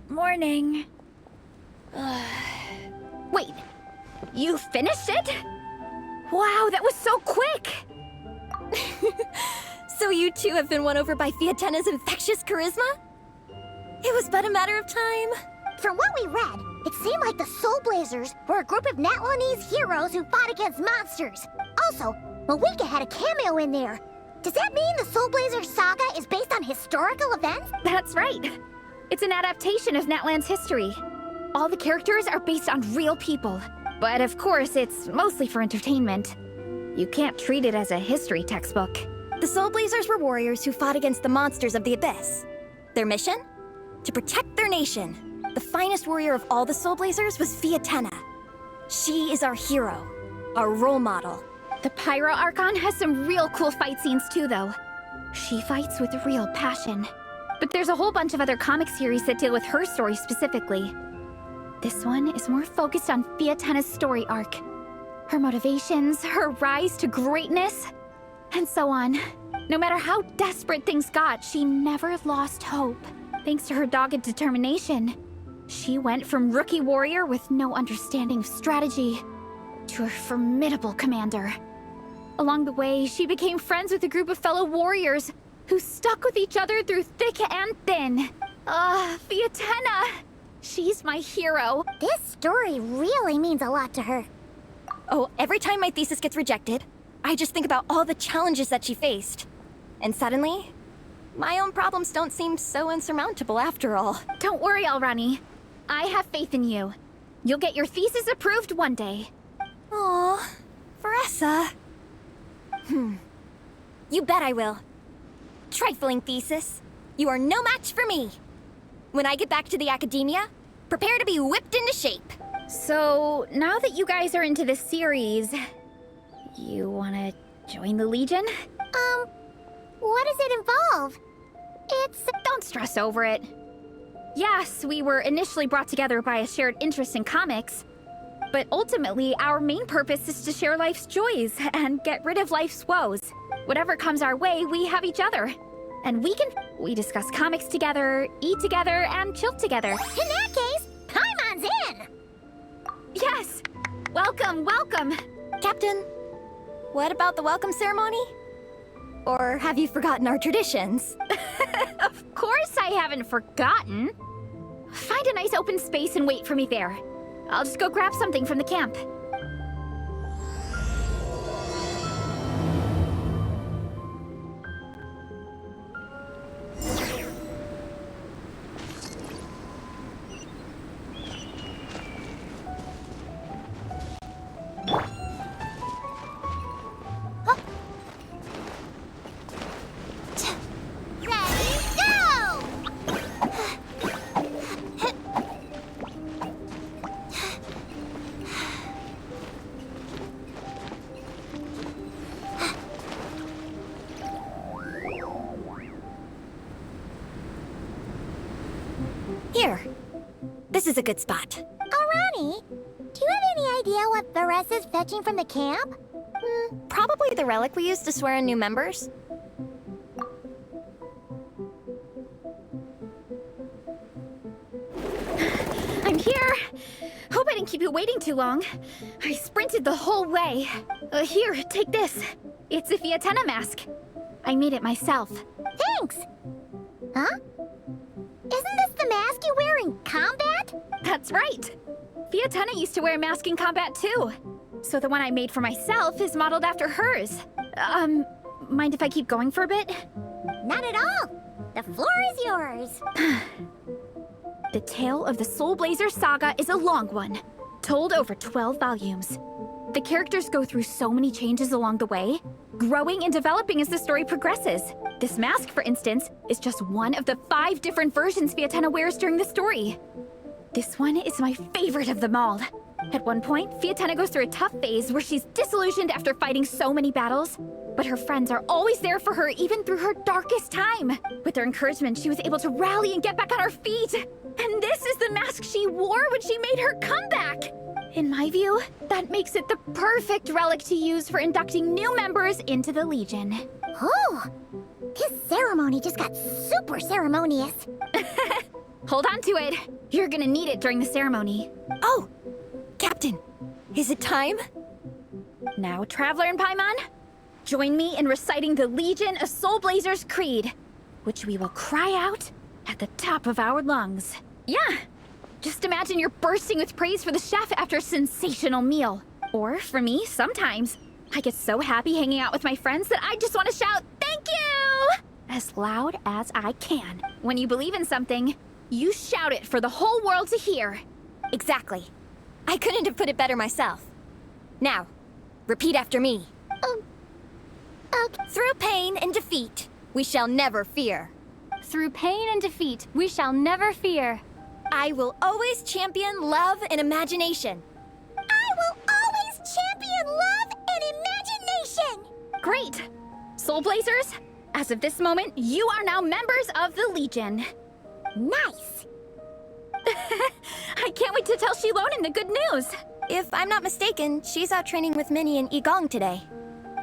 Morning. Wait, you finished it? Wow, that was so quick! So you two have been won over by Fiatena's infectious charisma? It was but a matter of time. From what we read, it seemed like the Soul Blazers were a group of Natlanese heroes who fought against monsters. Also, Malika had a cameo in there. Does that mean the Soul Blazer saga is based on historical events? That's right. It's an adaptation of Natlan's history. All the characters are based on real people. But of course, it's mostly for entertainment. You can't treat it as a history textbook. The Soul Blazers were warriors who fought against the monsters of the Abyss. Their mission? To protect their nation. The finest warrior of all the Soul Blazers was Fiatena. She is our hero, our role model. The Pyro Archon has some real cool fight scenes too, though. She fights with real passion. But there's a whole bunch of other comic series that deal with her story specifically. This one is more focused on Fiatena's story arc. Her motivations, her rise to greatness, and so on. No matter how desperate things got, she never lost hope. Thanks to her dogged determination, she went from rookie warrior with no understanding of strategy to a formidable commander. Along the way, she became friends with a group of fellow warriors who stuck with each other through thick and thin. Fiatena! She's my hero. This story really means a lot to her. Oh, every time my thesis gets rejected, I just think about all the challenges that she faced. And suddenly, my own problems don't seem so insurmountable after all. Don't worry, Alrani. I have faith in you. You'll get your thesis approved one day. Aw, Veressa. You bet I will. Trifling thesis. You are no match for me. When I get back to the academia, prepare to be whipped into shape. So, now that you guys are into this series, you wanna join the Legion? What does it involve? Don't stress over it. Yes, we were initially brought together by a shared interest in comics, but ultimately, our main purpose is to share life's joys and get rid of life's woes. Whatever comes our way, we have each other. And we discuss comics together, eat together, and chill together. In that case, Paimon's in! Yes! Welcome, welcome! Captain, what about the welcome ceremony? Or have you forgotten our traditions? Of course I haven't forgotten. Find a nice open space and wait for me there. I'll just go grab something from the camp. Here. This is a good spot. Alrani, do you have any idea what Veressa's fetching from the camp? Probably the relic we used to swear in new members. I'm here! Hope I didn't keep you waiting too long. I sprinted the whole way. Here, take this. It's a Fiatena mask. I made it myself. Thanks! Huh? Isn't this the mask you wear in combat? That's right. Fiatena used to wear a mask in combat too. So the one I made for myself is modeled after hers. Mind if I keep going for a bit? Not at all! The floor is yours! The tale of the Soul Blazer saga is a long one, told over 12 volumes. The characters go through so many changes along the way, growing and developing as the story progresses. This mask, for instance, is just one of the 5 different versions Fiatena wears during the story. This one is my favorite of them all. At one point, Fiatena goes through a tough phase where she's disillusioned after fighting so many battles, but her friends are always there for her even through her darkest time. With their encouragement, she was able to rally and get back on her feet. And this is the mask she wore when she made her comeback. In my view, that makes it the perfect relic to use for inducting new members into the Legion. Oh! This ceremony just got super ceremonious. Hold on to it. You're gonna need it during the ceremony. Oh, Captain, is it time? Now, Traveler and Paimon, join me in reciting the Legion of Soul Blazers Creed, which we will cry out at the top of our lungs. Yeah, just imagine you're bursting with praise for the chef after a sensational meal. Or, for me, sometimes, I get so happy hanging out with my friends that I just want to shout, "Thank you!" as loud as I can. When you believe in something, you shout it for the whole world to hear. Exactly. I couldn't have put it better myself. Now, repeat after me. Okay. Through pain and defeat, we shall never fear. Through pain and defeat, we shall never fear. I will always champion love and imagination. I will always champion love and imagination! Great! Soul Blazers, as of this moment, you are now members of the Legion. Nice! I can't wait to tell Shilonen the good news. If I'm not mistaken, she's out training with Minnie and Igong today.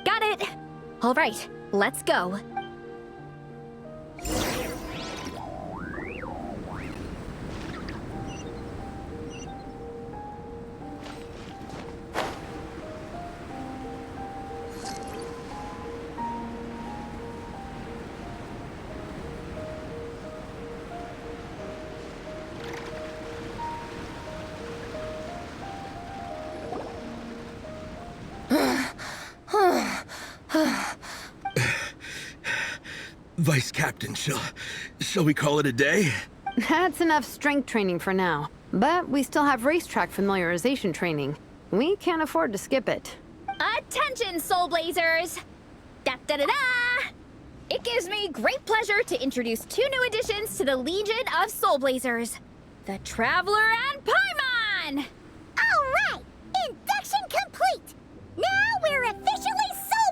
Got it. All right, let's go. Vice Captain, shall we call it a day? That's enough strength training for now. But we still have racetrack familiarization training. We can't afford to skip it. Attention, Soul Blazers! Da-da-da-da! It gives me great pleasure to introduce two new additions to the Legion of Soul Blazers. The Traveler and Paimon! Alright! Induction complete! Now we're officially Soul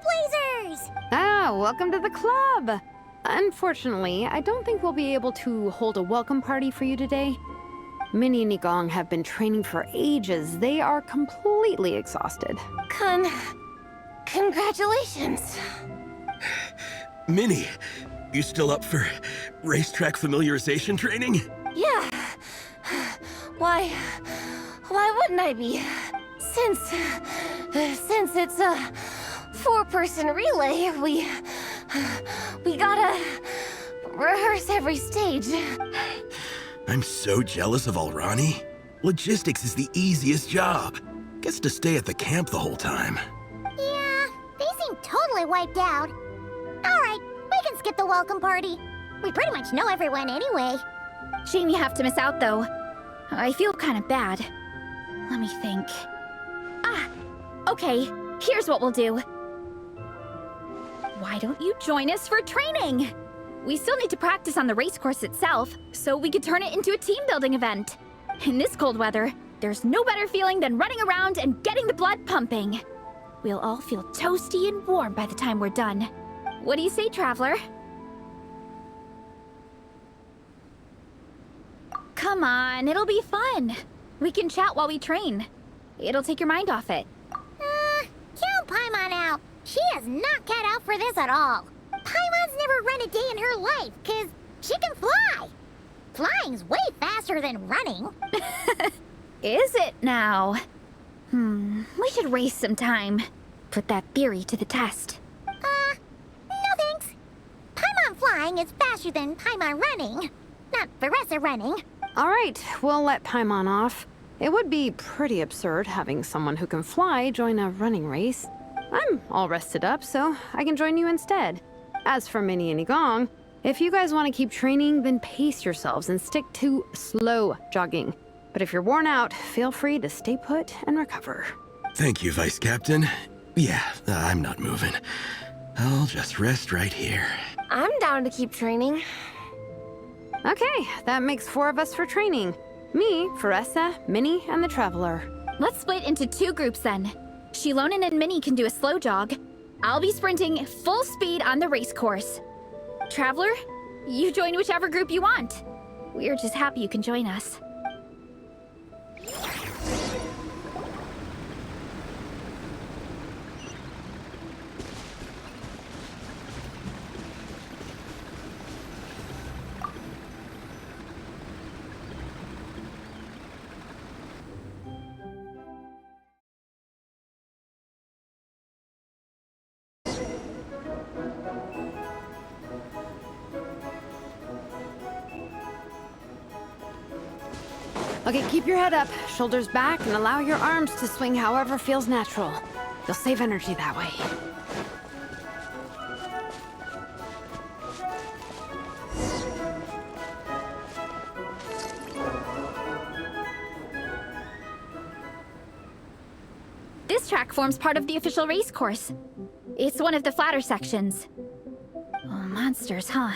Blazers! Welcome to the club! Unfortunately, I don't think we'll be able to hold a welcome party for you today. Minnie and Igong have been training for ages. They are completely exhausted. Congratulations. Minnie, you still up for racetrack familiarization training? Yeah. Why wouldn't I be? Since it's a four-person relay, we gotta rehearse every stage. I'm so jealous of Alrani. Logistics is the easiest job. Gets to stay at the camp the whole time. Yeah, they seem totally wiped out. Alright, we can skip the welcome party. We pretty much know everyone anyway. Shame you have to miss out, though. I feel kind of bad. Let me think. Okay, here's what we'll do. Why don't you join us for training? We still need to practice on the race course itself, so we could turn it into a team-building event. In this cold weather, there's no better feeling than running around and getting the blood pumping. We'll all feel toasty and warm by the time we're done. What do you say, Traveler? Come on, it'll be fun. We can chat while we train. It'll take your mind off it. Count Paimon out. She is not cut out for this at all. Paimon's never run a day in her life, 'cause she can fly. Flying's way faster than running. Is it now? We should race sometime. Put that theory to the test. No thanks. Paimon flying is faster than Paimon running. Not Veressa running. All right, we'll let Paimon off. It would be pretty absurd having someone who can fly join a running race. I'm all rested up, so I can join you instead. As for Minnie and Igong, if you guys want to keep training, then pace yourselves and stick to slow jogging. But if you're worn out, feel free to stay put and recover. Thank you, Vice Captain. Yeah, I'm not moving. I'll just rest right here. I'm down to keep training. Okay, that makes 4 of us for training. Me, Veressa, Minnie, and the Traveler. Let's split into 2 groups then. Shilonen and Minnie can do a slow jog. I'll be sprinting full speed on the race course. Traveler, you join whichever group you want. We're just happy you can join us. Okay, keep your head up, shoulders back, and allow your arms to swing however feels natural. You'll save energy that way. This track forms part of the official race course. It's one of the flatter sections. Oh, monsters, huh?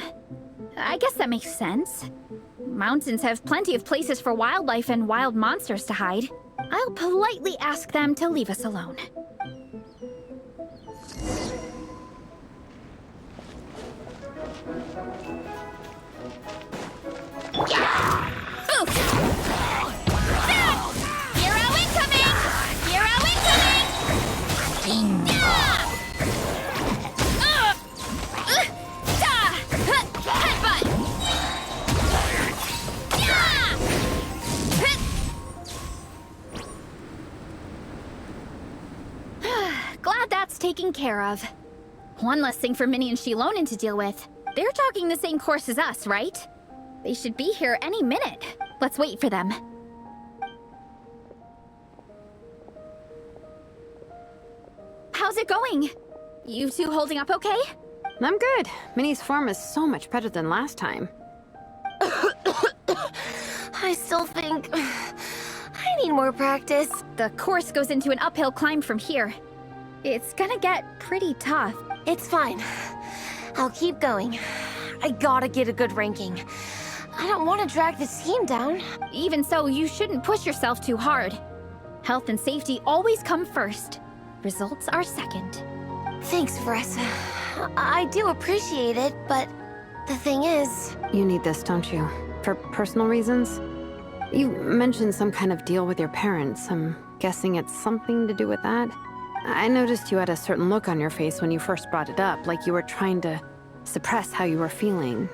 I guess that makes sense. Mountains have plenty of places for wildlife and wild monsters to hide. I'll politely ask them to leave us alone. Boof! Hero incoming! Hero incoming! Headbutt! Glad that's taken care of. One less thing for Minnie and Shilonen to deal with. They're jogging the same course as us, right? They should be here any minute. Let's wait for them. How's it going? You two holding up okay? I'm good. Minnie's form is so much better than last time. I still think I need more practice. The course goes into an uphill climb from here. It's gonna get pretty tough. It's fine. I'll keep going. I gotta get a good ranking. I don't want to drag this team down. Even so, you shouldn't push yourself too hard. Health and safety always come first. Results are second. Thanks, Vanessa. I do appreciate it, but the thing is... You need this, don't you? For personal reasons? You mentioned some kind of deal with your parents. I'm guessing it's something to do with that? I noticed you had a certain look on your face when you first brought it up, like you were trying to suppress how you were feeling.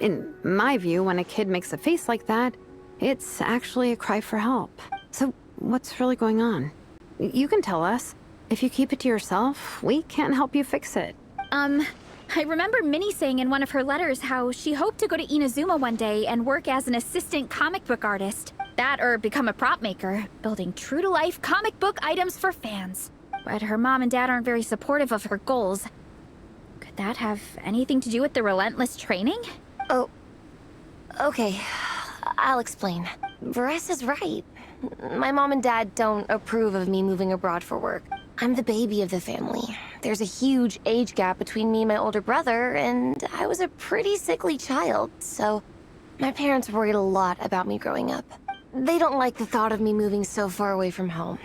In my view, when a kid makes a face like that, it's actually a cry for help. So, what's really going on? You can tell us. If you keep it to yourself, we can't help you fix it. I remember Minnie saying in one of her letters how she hoped to go to Inazuma one day and work as an assistant comic book artist. That or become a prop maker, building true-to-life comic book items for fans. But her mom and dad aren't very supportive of her goals. Could that have anything to do with the relentless training? Oh, okay. I'll explain. Vanessa's right. My mom and dad don't approve of me moving abroad for work. I'm the baby of the family. There's a huge age gap between me and my older brother, and I was a pretty sickly child, so my parents worried a lot about me growing up. They don't like the thought of me moving so far away from home.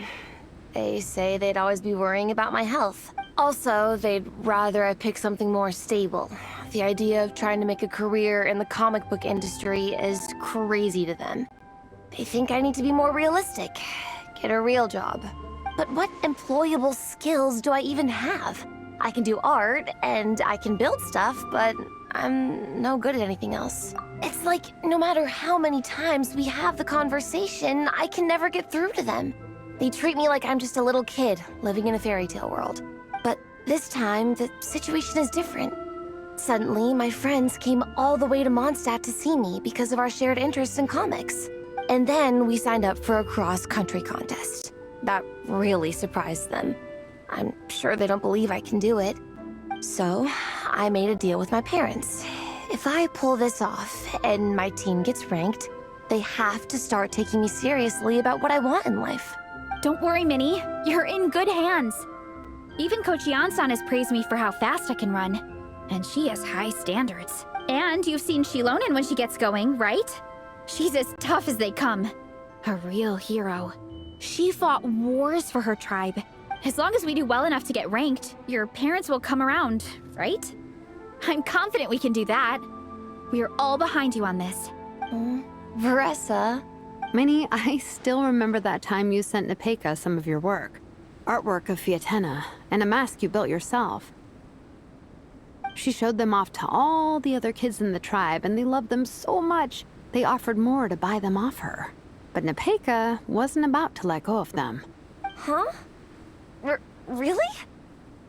They say they'd always be worrying about my health. Also, they'd rather I pick something more stable. The idea of trying to make a career in the comic book industry is crazy to them. They think I need to be more realistic, get a real job. But what employable skills do I even have? I can do art, and I can build stuff, but I'm no good at anything else. It's like, no matter how many times we have the conversation, I can never get through to them. They treat me like I'm just a little kid living in a fairy tale world. But this time, the situation is different. Suddenly, my friends came all the way to Mondstadt to see me because of our shared interests in comics. And then we signed up for a cross-country contest. That really surprised them. I'm sure they don't believe I can do it. So, I made a deal with my parents. If I pull this off and my team gets ranked, they have to start taking me seriously about what I want in life. Don't worry, Minnie. You're in good hands. Even Coach Yan-san has praised me for how fast I can run. And she has high standards. And you've seen Shilonen when she gets going, right? She's as tough as they come. A real hero. She fought wars for her tribe. As long as we do well enough to get ranked, your parents will come around, right? I'm confident we can do that. We are all behind you on this. Vanessa. Minnie, I still remember that time you sent Nepeka some of your work. Artwork of Fiatena, and a mask you built yourself. She showed them off to all the other kids in the tribe, and they loved them so much, they offered more to buy them off her. But Nepeka wasn't about to let go of them. Huh? Really?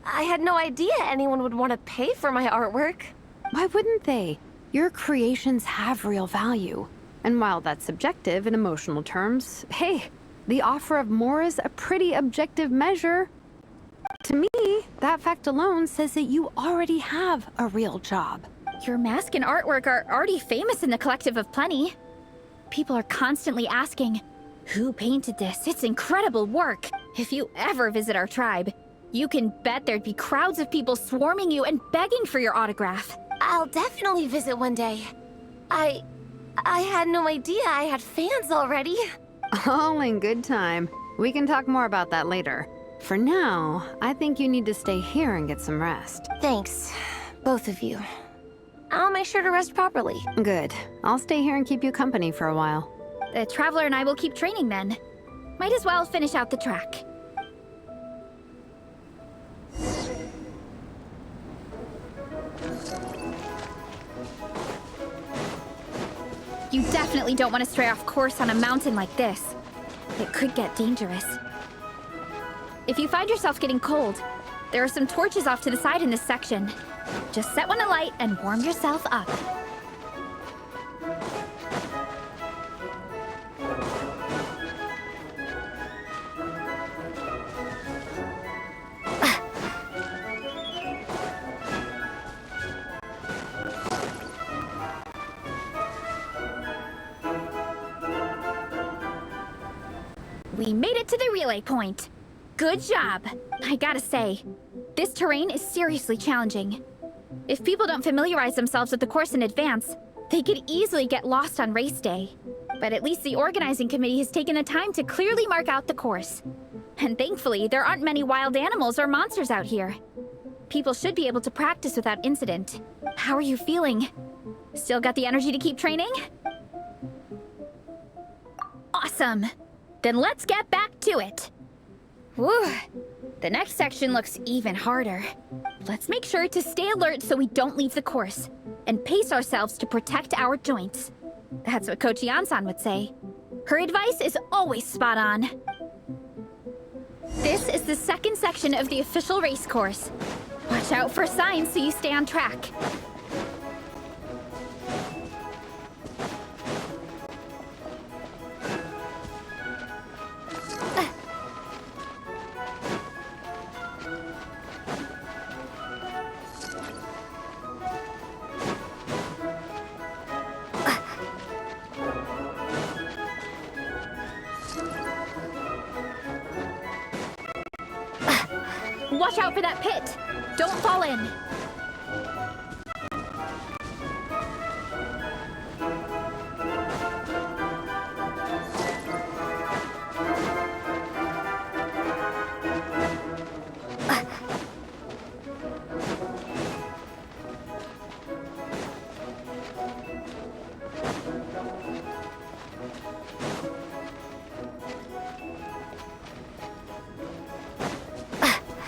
I had no idea anyone would want to pay for my artwork. Why wouldn't they? Your creations have real value. And while that's subjective in emotional terms, hey, the offer of more is a pretty objective measure. To me, that fact alone says that you already have a real job. Your mask and artwork are already famous in the Collective of Plenty. People are constantly asking, who painted this? It's incredible work. If you ever visit our tribe, you can bet there'd be crowds of people swarming you and begging for your autograph. I'll definitely visit one day. I had no idea I had fans already. All in good time. We can talk more about that later. For now, I think you need to stay here and get some rest. Thanks, both of you. I'll make sure to rest properly. Good. I'll stay here and keep you company for a while. The Traveler and I will keep training then. Might as well finish out the track. You definitely don't want to stray off course on a mountain like this. It could get dangerous. If you find yourself getting cold, there are some torches off to the side in this section. Just set one alight and warm yourself up. We made it to the relay point. Good job. I gotta say, this terrain is seriously challenging. If people don't familiarize themselves with the course in advance, they could easily get lost on race day. But at least the organizing committee has taken the time to clearly mark out the course. And thankfully, there aren't many wild animals or monsters out here. People should be able to practice without incident. How are you feeling? Still got the energy to keep training? Awesome! Then let's get back to it! Whew! The next section looks even harder. Let's make sure to stay alert so we don't leave the course, and pace ourselves to protect our joints. That's what Coach Yansan would say. Her advice is always spot on. This is the second section of the official race course. Watch out for signs so you stay on track. Watch out for that pit! Don't fall in!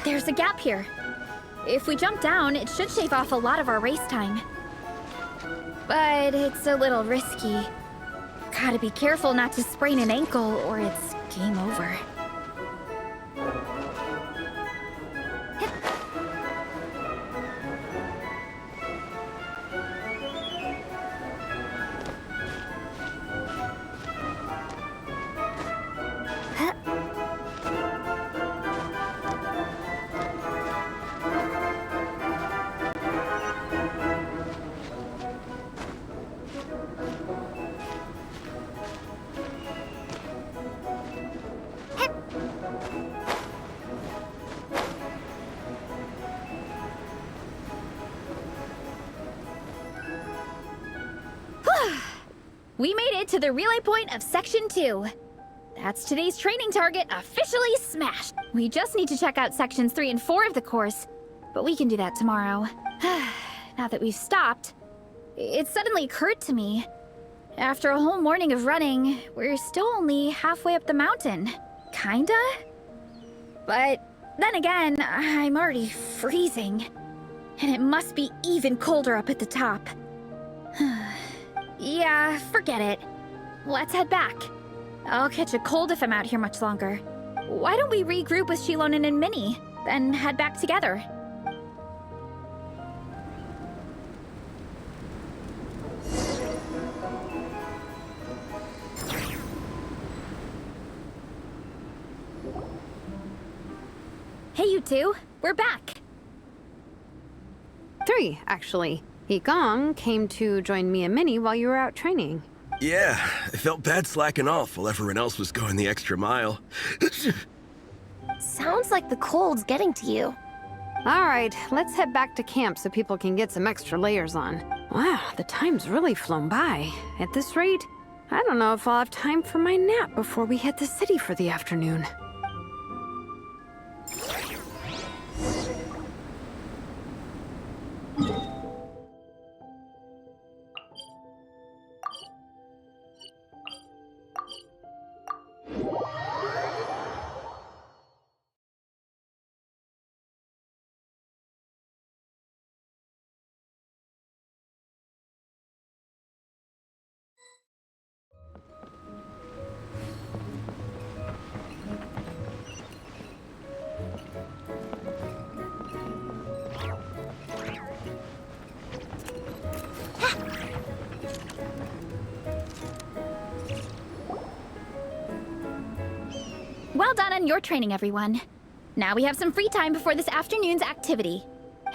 There's a gap here. If we jump down, it should shave off a lot of our race time. But it's a little risky. Gotta be careful not to sprain an ankle or it's game over. We made it to the relay point of Section 2. That's today's training target officially smashed. We just need to check out Sections 3 and 4 of the course, but we can do that tomorrow. Now that we've stopped, it suddenly occurred to me. After a whole morning of running, we're still only halfway up the mountain. Kinda? But then again, I'm already freezing. And it must be even colder up at the top. Yeah, forget it. Let's head back. I'll catch a cold if I'm out here much longer. Why don't we regroup with Shilonen and Minnie, then head back together? two. We're back. 3, actually. Yigong came to join me and Minnie while you were out training. Yeah, I felt bad slacking off while everyone else was going the extra mile. Sounds like the cold's getting to you. All right, let's head back to camp so people can get some extra layers on. Wow, the time's really flown by. At this rate, I don't know if I'll have time for my nap before we hit the city for the afternoon. Well done on your training, everyone. Now we have some free time before this afternoon's activity.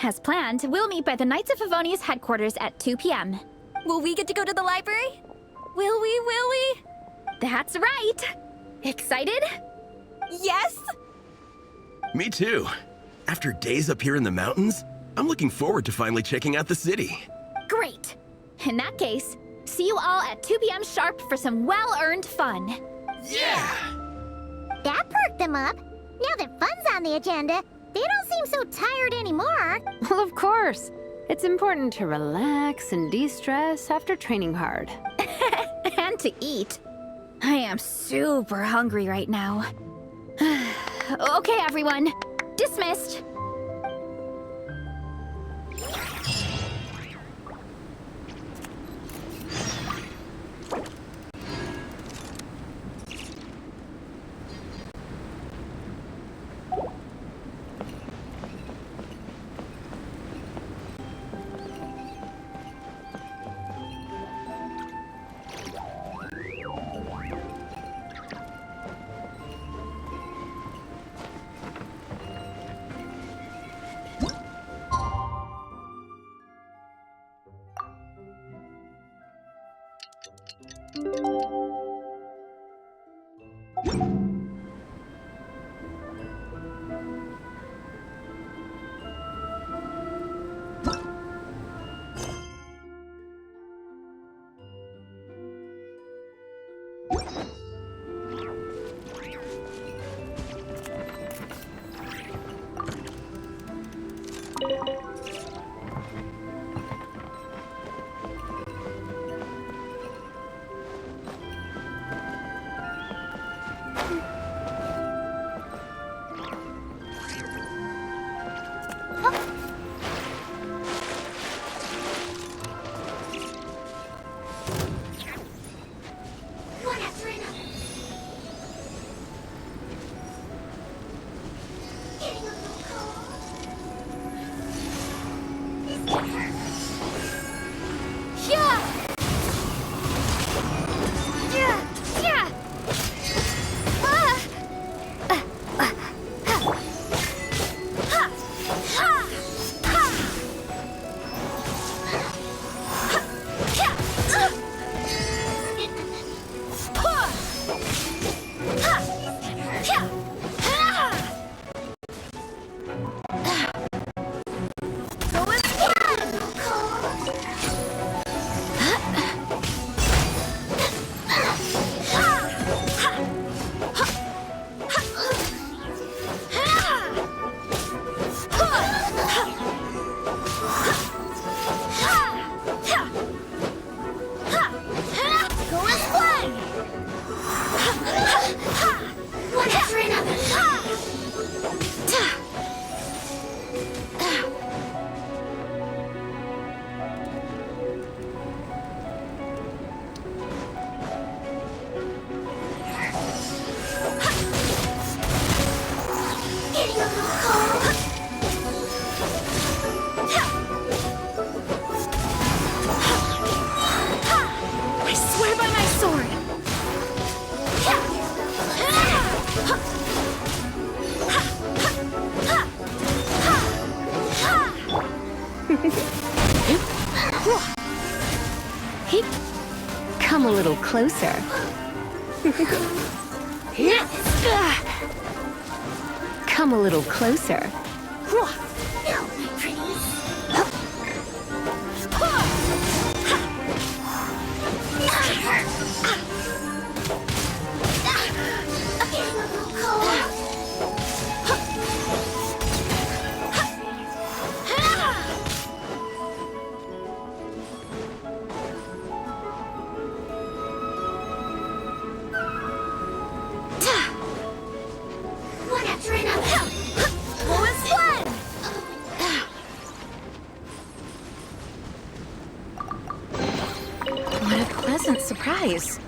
As planned, we'll meet by the Knights of Favonia's headquarters at 2 p.m. Will we get to go to the library? Will we? That's right! Excited? Yes! Me too. After days up here in the mountains, I'm looking forward to finally checking out the city. Great! In that case, see you all at 2 p.m. sharp for some well-earned fun. Yeah! That perked them up. Now that fun's on the agenda, they don't seem so tired anymore. Well, of course. It's important to relax and de-stress after training hard. And to eat. I am super hungry right now. Okay, everyone. Dismissed. Hey, come a little closer. Come a little closer. No, my pretties. One after another. What a pleasant surprise.